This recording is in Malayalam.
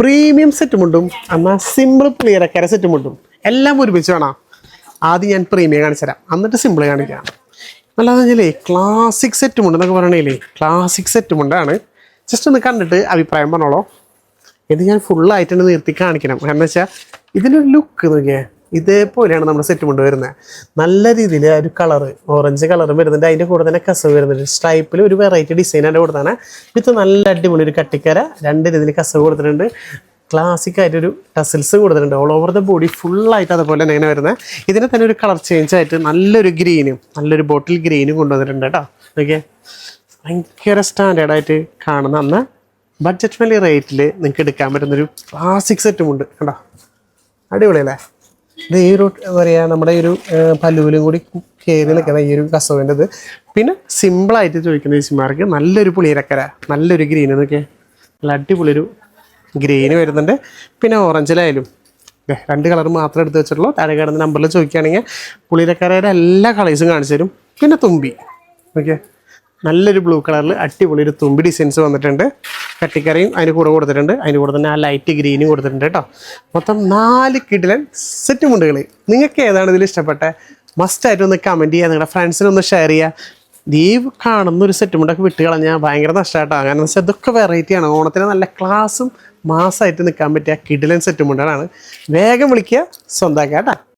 പ്രീമിയം സെറ്റ് മുണ്ടും എന്നാൽ സിമ്പിൾ പ്ലെയറക്കാരെ സെറ്റ് മുണ്ടും എല്ലാം ഒരുമിച്ച് വേണം. ആദ്യം ഞാൻ പ്രീമിയം കാണിച്ചു തരാം, എന്നിട്ട് സിമ്പിൾ കാണിക്കാം. അല്ലാതെ കഴിഞ്ഞാലേ ക്ലാസിക് സെറ്റ് മുണ്ട് എന്നൊക്കെ പറയണേലേ ക്ലാസിക് സെറ്റ് മുണ്ടാണ്. ജസ്റ്റ് ഒന്ന് കണ്ടിട്ട് അഭിപ്രായം പറഞ്ഞോളൂ. ഇത് ഞാൻ ഫുള്ളായിട്ട് തന്നെ നിർത്തി കാണിക്കണം. കാരണം വെച്ചാൽ ഇതിനൊരു ലുക്ക് നോക്കിയേ, ഇതേപോലെയാണ് നമ്മുടെ സെറ്റ് മുണ്ട് വരുന്നത്. നല്ല രീതിയിൽ ഒരു കളറ് ഓറഞ്ച് കളറും വരുന്നുണ്ട്. അതിൻ്റെ കൂടെ തന്നെ കസവ് വരുന്നുണ്ട്. സ്ട്രൈപ്പിൽ ഒരു വെറൈറ്റി ഡിസൈൻ അതിൻ്റെ കൂടെ തന്നെ വിത്ത് നല്ല അടിപൊളി ഒരു കട്ടിക്കര, രണ്ട് രീതിയിൽ കസവ് കൊടുത്തിട്ടുണ്ട്. ക്ലാസിക് ആയിട്ടൊരു ടസിൽസ് കൊടുത്തിട്ടുണ്ട്. ഓൾ ഓവർ ദ ബോഡി ഫുള്ളായിട്ട് അതുപോലെ തന്നെ ഇങ്ങനെ വരുന്നത്. ഇതിനെ തന്നെ ഒരു കളർ ചേഞ്ച് ആയിട്ട് നല്ലൊരു ഗ്രീനും നല്ലൊരു ബോട്ടിൽ ഗ്രീനും കൊണ്ടുവന്നിട്ടുണ്ട് കേട്ടോ. ഓക്കെ, ഭയങ്കര സ്റ്റാൻഡേർഡായിട്ട് കാണുന്ന അന്ന് ബഡ്ജറ്റ് ഫ്രണ്ട്ലി റേറ്റിൽ നിങ്ങൾക്ക് എടുക്കാൻ പറ്റുന്നൊരു ക്ലാസിക് സെറ്റും ഉണ്ട് കേട്ടോ. അടിപൊളിയല്ലേ? ഇത് ഈ ഒരു എന്താ പറയുക, നമ്മുടെ ഈ ഒരു പല്ലുവിലും കൂടി കയറി നിൽക്കുന്ന ഈ ഒരു കസവിൻ്റെ ഇത്. പിന്നെ സിമ്പിളായിട്ട് ചോദിക്കുന്ന ചേച്ചിമാർക്ക് നല്ലൊരു പുളിയിരക്കര, നല്ലൊരു ഗ്രീൻ എന്നൊക്കെ നല്ല അടിപൊളിയൊരു ഗ്രീന് വരുന്നുണ്ട്. പിന്നെ ഓറഞ്ചിലായാലും രണ്ട് കളർ മാത്രം എടുത്ത് വെച്ചിട്ടുള്ളൂ. താഴെ കിടന്ന നമ്പറിൽ ചോദിക്കുകയാണെങ്കിൽ പുളിയിരക്കരയുടെ എല്ലാ കളേഴ്സും കാണിച്ചു തരും. പിന്നെ തുമ്പി ഓക്കെ, നല്ലൊരു ബ്ലൂ കളറിൽ അടിപൊളി ഒരു തുമ്പി ഡിസൈൻസ് വന്നിട്ടുണ്ട്. കട്ടിക്കറയും അതിന് കൂടെ കൊടുത്തിട്ടുണ്ട്. അതിന് കൂടെ തന്നെ ആ ലൈറ്റ് ഗ്രീനും കൊടുത്തിട്ടുണ്ട് കേട്ടോ. മൊത്തം 4 കിടിലൻ സെറ്റ് മുണ്ടുകൾ. നിങ്ങൾക്ക് ഏതാണ് ഇതിൽ ഇഷ്ടപ്പെട്ട മസ്റ്റായിട്ട് ഒന്ന് കമൻറ്റ് ചെയ്യുക, നിങ്ങളുടെ ഫ്രണ്ട്സിനൊന്ന് ഷെയർ ചെയ്യുക. ഈ കാണുന്ന ഒരു സെറ്റ് മുണ്ടൊക്കെ വിട്ട് കളഞ്ഞാൽ ഭയങ്കര നഷ്ടമായിട്ടാണ്. കാരണം വെച്ചാൽ ഇതൊക്കെ വെറൈറ്റിയാണ്. ഓണത്തിന് നല്ല ക്ലാസ്സും മാസമായിട്ട് നിൽക്കാൻ പറ്റിയ കിടിലൻ സെറ്റ് മുണ്ടുകളാണ്. വേഗം വിളിക്കുക, സ്വന്തമാക്കുക കേട്ടോ.